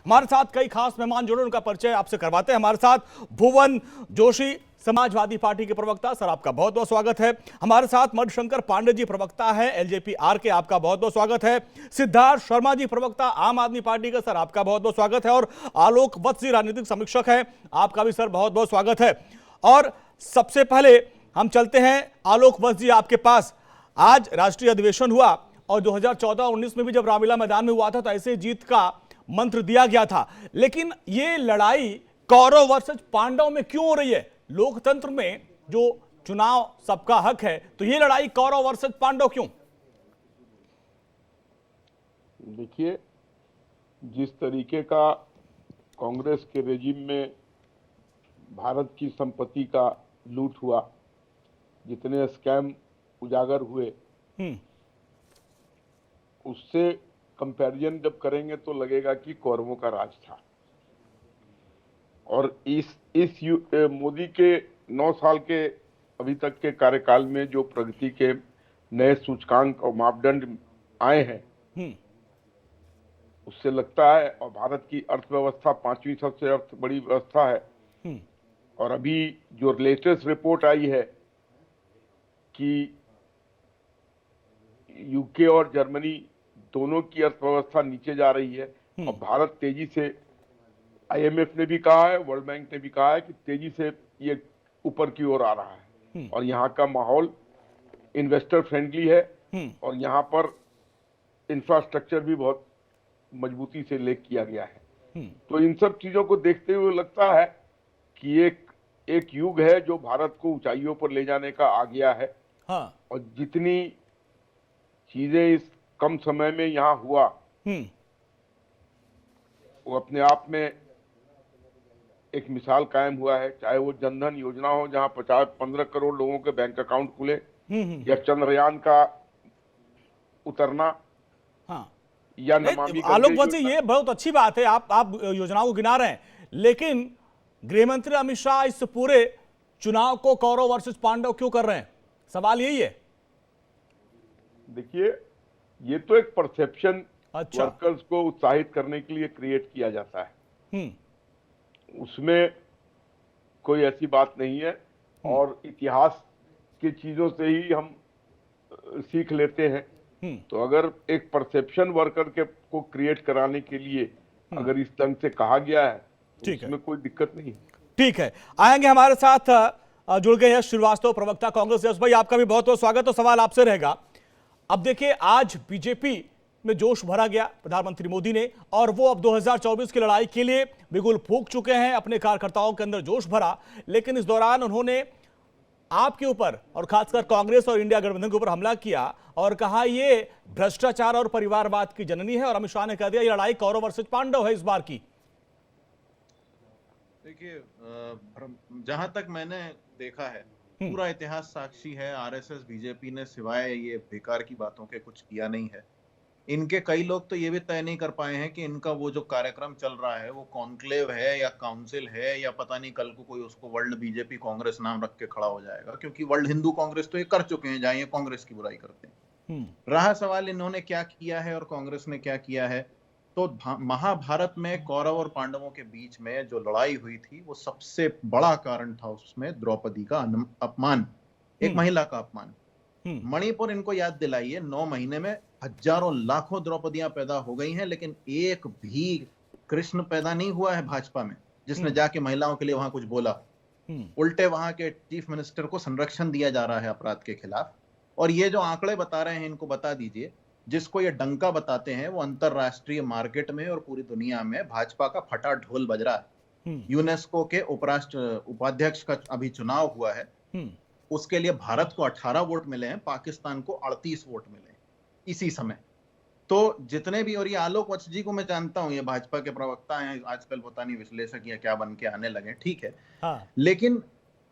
हमारे साथ कई खास मेहमान जुड़े, उनका परिचय आपसे करवाते हैं। हमारे साथ भुवन जोशी, समाजवादी पार्टी के प्रवक्ता, सर आपका बहुत बहुत स्वागत है। हमारे साथ मधुशंकर पांडे जी, प्रवक्ता है एलजेपी आर के, आपका बहुत बहुत स्वागत है। सिद्धार्थ शर्मा जी, प्रवक्ता आम आदमी पार्टी का, सर आपका बहुत बहुत स्वागत है। और आलोक वत्स जी, राजनीतिक समीक्षक है, आपका भी सर बहुत बहुत स्वागत है। और सबसे पहले हम चलते हैं आलोक वत्स जी आपके पास। आज राष्ट्रीय अधिवेशन हुआ और 2014-19 में भी जब रामलीला मैदान में हुआ था तो ऐसे जीत का मंत्र दिया गया था, लेकिन ये लड़ाई कौरव वर्सेस पांडव में क्यों हो रही है? लोकतंत्र में जो चुनाव सबका हक है, तो ये लड़ाई कौरव वर्सेस पांडव क्यों? देखिए, जिस तरीके का कांग्रेस के रेजिम में भारत की संपत्ति का लूट हुआ, जितने स्कैम उजागर हुए, उससे कंपैरिजन जब करेंगे तो लगेगा कि कौरवों का राज था। और इस मोदी के 9 साल के अभी तक के कार्यकाल में जो प्रगति के नए सूचकांक और मापदंड आए हैं, उससे लगता है, और भारत की अर्थव्यवस्था 5वीं सबसे बड़ी व्यवस्था है। और अभी जो लेटेस्ट रिपोर्ट आई है कि यूके और जर्मनी दोनों की अर्थव्यवस्था नीचे जा रही है और भारत तेजी से, आईएमएफ ने भी कहा है, वर्ल्ड बैंक ने भी कहा है कि तेजी से ये ऊपर की ओर आ रहा है। और यहाँ का माहौल इन्वेस्टर फ्रेंडली है और यहाँ पर इंफ्रास्ट्रक्चर भी बहुत मजबूती से ले किया गया है। तो इन सब चीजों को देखते हुए लगता है कि एक युग है जो भारत को ऊंचाइयों पर ले जाने का आ गया है। और जितनी चीजें इस कम समय में यहाँ हुआ, वो अपने आप में एक मिसाल कायम हुआ है। चाहे वो जनधन योजना हो, जहाँ 15 करोड़ लोगों के बैंक अकाउंट खुले, या चंद्रयान का उतरना, या नमामि आलोक वत्स जी, ये बहुत अच्छी बात है, आप योजनाओं को गिना रहे हैं, लेकिन गृह मंत्री अमित शाह इस पूरे चुनाव को कौरव वर्सेस पांडव क्यों कर रहे हैं? सवाल यही है। देखिए, ये तो एक परसेप्शन वर्कर्स को उत्साहित करने के लिए क्रिएट किया जाता है, उसमें कोई ऐसी बात नहीं है। और इतिहास की चीजों से ही हम सीख लेते हैं। तो अगर एक परसेप्शन वर्कर को क्रिएट कराने के लिए अगर इस ढंग से कहा गया है तो इसमें कोई दिक्कत नहीं है। ठीक है, आएंगे हमारे साथ जुड़ गए हैं श्रीवास्तव, प्रवक्ता कांग्रेस। यश भाई, आपका भी बहुत बहुत स्वागत। तो सवाल आपसे रहेगा, अब देखिए आज बीजेपी में जोश भरा गया प्रधानमंत्री मोदी ने, और वो अब 2024 की लड़ाई के लिए बिगुल फूंक चुके हैं, अपने कार्यकर्ताओं के अंदर जोश भरा। लेकिन इस दौरान उन्होंने आपके ऊपर और खासकर कांग्रेस और इंडिया गठबंधन के ऊपर हमला किया और कहा ये भ्रष्टाचार और परिवारवाद की जननी है। और अमित शाह ने कह दिया ये लड़ाई कौरव वर्सेस पांडव है इस बार की। देखिए, जहां तक मैंने देखा है, पूरा इतिहास साक्षी है, आरएसएस बीजेपी ने सिवाय ये बेकार की बातों के कुछ किया नहीं है। इनके कई लोग तो ये भी तय नहीं कर पाए हैं कि इनका वो जो कार्यक्रम चल रहा है वो कॉन्क्लेव है या काउंसिल है, या पता नहीं कल को कोई उसको वर्ल्ड बीजेपी कांग्रेस नाम रख के खड़ा हो जाएगा, क्योंकि वर्ल्ड हिंदू कांग्रेस तो ये कर चुके हैं, जहां ये कांग्रेस की बुराई करते हैं। रहा सवाल इन्होंने क्या किया है और कांग्रेस ने क्या किया है, तो महाभारत में कौरव और पांडवों के बीच में जो लड़ाई हुई थी, वो सबसे बड़ा कारण था उसमें द्रौपदी का अपमान, एक महिला का अपमान। मणिपुर इनको याद दिलाइए, 9 महीने में हजारों लाखों द्रौपदियां पैदा हो गई हैं, लेकिन एक भी कृष्ण पैदा नहीं हुआ है भाजपा में जिसने जाके महिलाओं के लिए वहां कुछ बोला। उल्टे वहां के चीफ मिनिस्टर को संरक्षण दिया जा रहा है अपराध के खिलाफ। और ये जो आंकड़े बता रहे हैं, इनको बता दीजिए, जिसको ये डंका बताते हैं, वो अंतरराष्ट्रीय मार्केट में और पूरी दुनिया में भाजपा का फटा ढोल बज रहा है। यूनेस्को के उपाध्यक्ष का अभी चुनाव हुआ है, उसके लिए भारत को 18 वोट मिले हैं, पाकिस्तान को 38 वोट मिले हैं इसी समय। तो जितने भी, और ये आलोक वत्स जी को मैं जानता हूं, ये भाजपा के प्रवक्ता हैं आजकल, पता नहीं विश्लेषक या क्या बन के आने लगे, ठीक है। लेकिन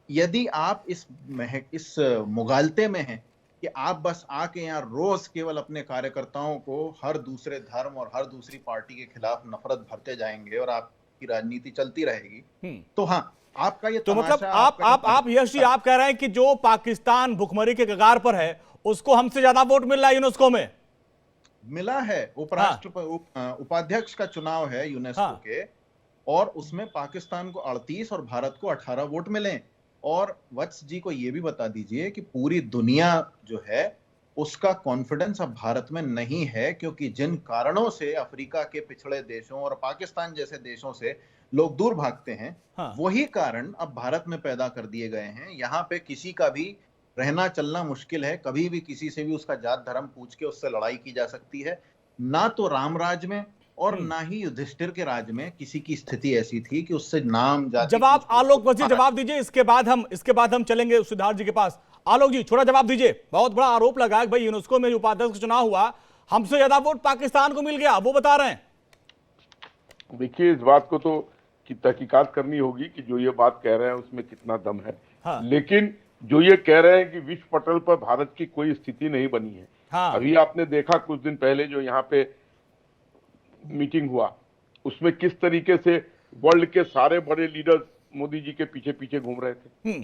यदि आप इस मुगालते में हैं कि आप बस आके यहाँ रोज केवल अपने कार्यकर्ताओं को हर दूसरे धर्म और हर दूसरी पार्टी के खिलाफ नफरत भरते जाएंगे और आपकी राजनीति चलती रहेगी, तो हाँ, आपका ये तो मतलब आप यश जी, आप कह रहे हैं कि जो पाकिस्तान भुखमरी के कगार पर है उसको हमसे ज्यादा वोट मिल रहा है यूनेस्को में? मिला है। उपाध्यक्ष का चुनाव है यूनेस्को के, और उसमें पाकिस्तान को 38 और भारत को 18 वोट मिले। और वत्स जी को यह भी बता दीजिए कि पूरी दुनिया जो है उसका कॉन्फिडेंस अब भारत में नहीं है, क्योंकि जिन कारणों से अफ्रीका के पिछड़े देशों और पाकिस्तान जैसे देशों से लोग दूर भागते हैं, वही कारण अब भारत में पैदा कर दिए गए हैं। यहाँ पे किसी का भी रहना चलना मुश्किल है, कभी भी किसी से भी उसका जात धर्म पूछ के उससे लड़ाई की जा सकती है। ना तो राम राज में और ना ही युधिष्ठिर के राज में किसी की स्थिति ऐसी थी कि उससे नाम जाति। जवाब आलोक वजी जवाब दीजिए, इसके बाद हम चलेंगे सिद्धार्थ जी के पास। आलोक जी छोटा जवाब दीजिए। बहुत बड़ा आरोप लगा है भाई यूनेस्को में उपाध्यक्ष का चुनाव हुआ, हमसे ज्यादा वोट पाकिस्तान को मिल गया, वो बता रहे हैं। देखिए, इस बात को तो की तहकीकात करनी होगी कि जो ये बात कह रहे हैं उसमें कितना दम है। लेकिन जो ये कह रहे हैं कि विश्व पटल पर भारत की कोई स्थिति नहीं बनी है। अभी आपने देखा कुछ दिन पहले जो यहाँ पे मीटिंग हुआ, उसमें किस तरीके से वर्ल्ड के सारे बड़े लीडर्स मोदी जी के पीछे पीछे घूम रहे थे।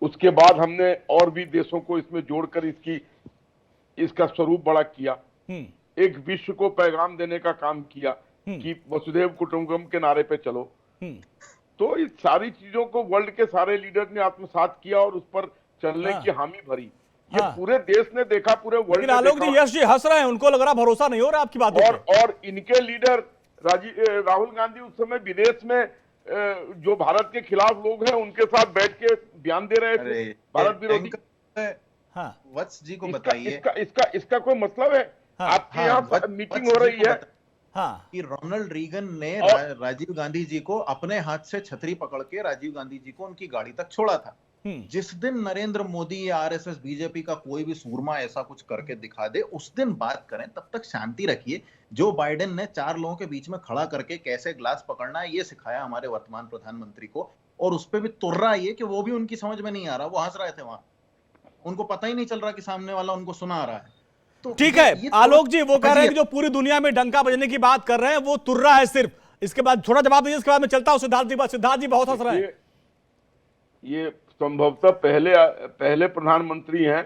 उसके बाद हमने और भी देशों को इसमें जोड़कर इसका स्वरूप बड़ा किया, एक विश्व को पैगाम देने का काम किया कि वसुधैव कुटुंबकम के नारे पे चलो। तो इस सारी चीजों को वर्ल्ड के सारे लीडर ने आत्मसात किया और उस पर चलने की हामी भरी। ये पूरे देश ने देखा, पूरे वर्ल्ड ने आलोक जी, यश जी हंस रहे हैं, उनको लग रहा भरोसा नहीं हो रहा आपकी बातों पे। और इनके लीडर राहुल गांधी उस समय विदेश में जो भारत के खिलाफ लोग हैं उनके साथ बैठ के बयान दे रहे थे भारत विरोधी। वत्स जी को बताइए, इसका कोई मतलब है? आपके यहाँ मीटिंग हो रही है कि रोनाल्ड रीगन ने राजीव गांधी जी को अपने हाथ से छतरी पकड़ के राजीव गांधी जी को उनकी गाड़ी तक छोड़ा था। जिस दिन नरेंद्र मोदी या आरएसएस बीजेपी का कोई भी सूरमा ऐसा कुछ करके दिखा दे, उस दिन बात करें, तब तक शांति रखिए। जो बाइडेन ने 4 लोगों के बीच में खड़ा करके कैसे ग्लास पकड़ना है ये सिखाया हमारे वर्तमान प्रधानमंत्री को, और उस पर भी तुर्रा ये कि वो भी उनकी समझ में नहीं आ रहा। वो हंस रहे थे वहां, उनको पता ही नहीं चल रहा कि सामने वाला उनको सुना रहा है। तो ठीक है आलोक जी, वो कह रहे हैं कि जो पूरी दुनिया में डंका बजने की बात कर रहे हैं वो तुर्रा है सिर्फ। इसके बाद थोड़ा जवाब दीजिए, इसके बाद मैं चलता हूं सिद्धार्थ जी। सिद्धार्थ जी बहुत हंस रहे हैं। ये संभवतः पहले प्रधानमंत्री हैं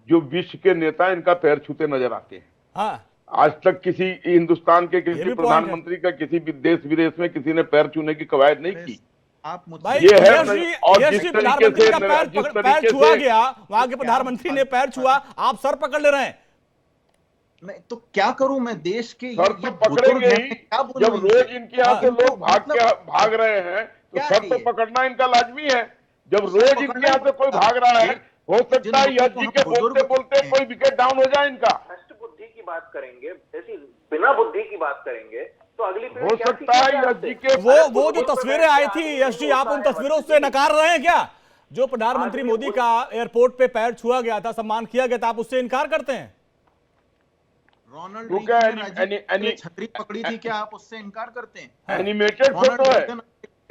जो विश्व के नेता इनका पैर छूते नजर आते हैं। आज तक किसी हिंदुस्तान के किसी प्रधानमंत्री का किसी देश विदेश में किसी ने पैर छूने की कवायद नहीं की। आप ये है, और जिस तरीके से पैर छुआ गया, वहां के प्रधानमंत्री ने पैर छुआ, आप सर पकड़ ले रहे हैं। नहीं तो क्या करूं मैं, देश के सर तो पकड़ेंगे ही। जब रोज इनके यहाँ से लोग भाग रहे हैं तो सर तो पकड़ना इनका लाजमी है। जब रोज इनके यहाँ से कोई भाग रहा है, हो सकता है यश जी के बोलते बोलते कोई विकेट डाउन हो जाए इनका। बुद्धि की बात करेंगे, ऐसी बिना बुद्धि की बात करेंगे तो अगली पीढ़ी हो सकता है यश जी के वो जो तस्वीरें आई थी यश जी, आप उन तस्वीरों से नकार रहे हैं क्या? जो प्रधानमंत्री मोदी का एयरपोर्ट पे पैर छुआ गया था, सम्मान किया गया था, आप उससे इनकार करते हैं? रोनाल्ड रीगन ने छतरी पकड़ी थी, क्या आप उससे इनकार करते हैं? एनिमेटेड फोटो है,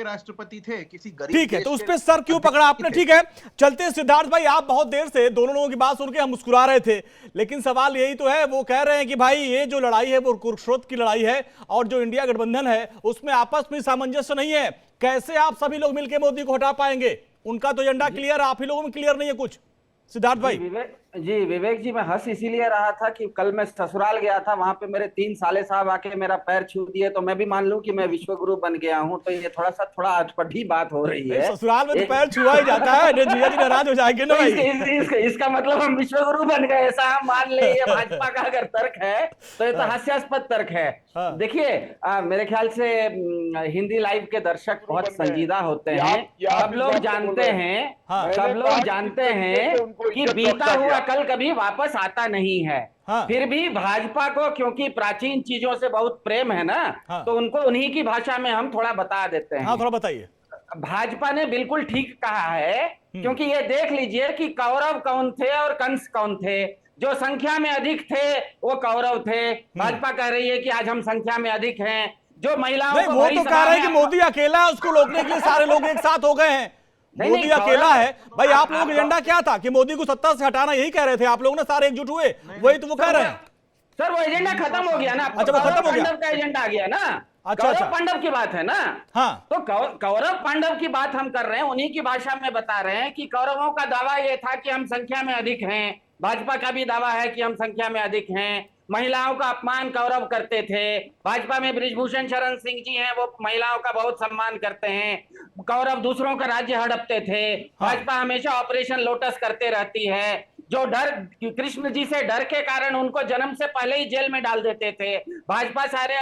राष्ट्रपति थे किसी गरीब। ठीक है, तो उस पे सर क्यों पकड़ा आपने? ठीक है, चलते हैं सिद्धार्थ भाई। आप बहुत देर से दोनों लोगों की बात सुन के हम मुस्कुरा रहे थे, लेकिन सवाल यही तो है, वो कह रहे हैं कि भाई ये जो लड़ाई है वो कुरुक्षेत्र की लड़ाई है और जो इंडिया गठबंधन है उसमें आपस में सामंजस्य नहीं है। कैसे आप सभी लोग मिलकर मोदी को हटा पाएंगे? उनका तो एजेंडा क्लियर, आप ही लोगों में क्लियर नहीं है कुछ। सिद्धार्थ भाई। विवेक जी, मैं हंस इसीलिए रहा था कि कल मैं ससुराल गया था, वहां पे मेरे 3 साले साहब आके मेरा पैर छू दिए, तो मैं भी मान लूं कि मैं विश्व गुरु बन गया हूं। तो ये थोड़ा अटपटी बात हो रही है। ससुराल में तो पैर छुआ ही जाता है, जिया जी नाराज हो जाएंगे ना भाई। इसका मतलब हम विश्व गुरु बन गए, ऐसा हम मान ले। ये भाजपा का अगर तर्क है तो ये तो हास्यास्पद तर्क है। देखिए, मेरे ख्याल से हिंदी लाइव के दर्शक बहुत संजीदा होते हैं। सब लोग जानते हैं कि बीता हुआ कल कभी वापस आता नहीं है। फिर भी भाजपा को क्योंकि प्राचीन चीजों से बहुत प्रेम है ना, तो उनको उन्हीं की भाषा में हम थोड़ा बता देते हैं। थोड़ा बताइए। भाजपा ने बिल्कुल ठीक कहा है, क्योंकि ये देख लीजिए कि कौरव कौन थे और कंस कौन थे। जो संख्या में अधिक थे वो कौरव थे। भाजपा कह रही है कि आज हम संख्या में अधिक हैं। जो महिलाओं को वो तो कह रहे हैं कि मोदी अकेला, उसको रोकने के लिए सारे लोग एक साथ हो गए हैं। मोदी अकेला है भाई। आप लोगों का एजेंडा क्या था कि मोदी को सत्ता से हटाना, यही कह रहे थे आप लोग ना, सारे एकजुट हुए, वही तो वो कह रहे हैं। सर वो एजेंडा खत्म हो गया ना। अच्छा, वो खत्म हो गया। पांडव का एजेंडा आ गया ना। अच्छा, पांडव की बात है ना। हाँ, तो कौरव पांडव की बात हम कर रहे हैं, उन्हीं की भाषा में बता रहे हैं कि कौरवों का दावा यह था कि हम संख्या में अधिक हैं, भाजपा का भी दावा है कि हम संख्या में अधिक हैं। महिलाओं का अपमान कौरव करते थे। भाजपा में बृजभूषण शरण सिंह जी हैं, वो महिलाओं का बहुत सम्मान करते हैं। कौरव दूसरों का राज्य हड़पते थे। भाजपा हमेशा ऑपरेशन लोटस करते रहती है। जो डर, कृष्ण जी से डर के कारण उनको जन्म से पहले ही जेल में डाल देते थे। भाजपा सारे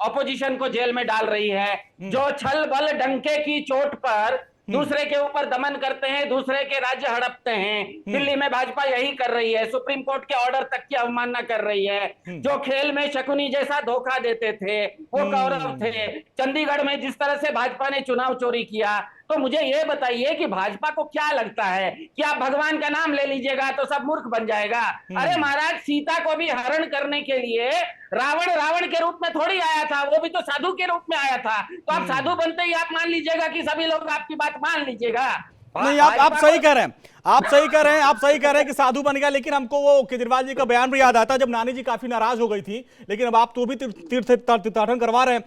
ऑपोजिशन को जेल में डाल रही है। जो छल बल डंके की चोट पर दूसरे के ऊपर दमन करते हैं, दूसरे के राज्य हड़पते हैं। दिल्ली में भाजपा यही कर रही है। सुप्रीम कोर्ट के ऑर्डर तक की अवमानना कर रही है। जो खेल में शकुनी जैसा धोखा देते थे वो कौरव थे। चंडीगढ़ में जिस तरह से भाजपा ने चुनाव चोरी किया, तो मुझे ये बताइए कि भाजपा को क्या लगता है कि आप भगवान का नाम ले लीजिएगा तो सब मूर्ख बन जाएगा? अरे महाराज, सीता को भी हरण करने के लिए रावण के रूप में थोड़ी आया था, वो भी तो साधु के रूप में आया था। तो आप साधु बनते ही आप मान लीजिएगा कि सभी लोग आपकी बात मान लीजिएगा? नहीं, आप सही कह रहे हैं, आप सही कह रहे हैं कि साधु बन गया। लेकिन हमको वो केजरीवाल जी का बयान भी याद आता है जब नानी जी काफी नाराज हो गई थी, लेकिन अब आप तो भी तीर्थाटन करवा रहे हैं।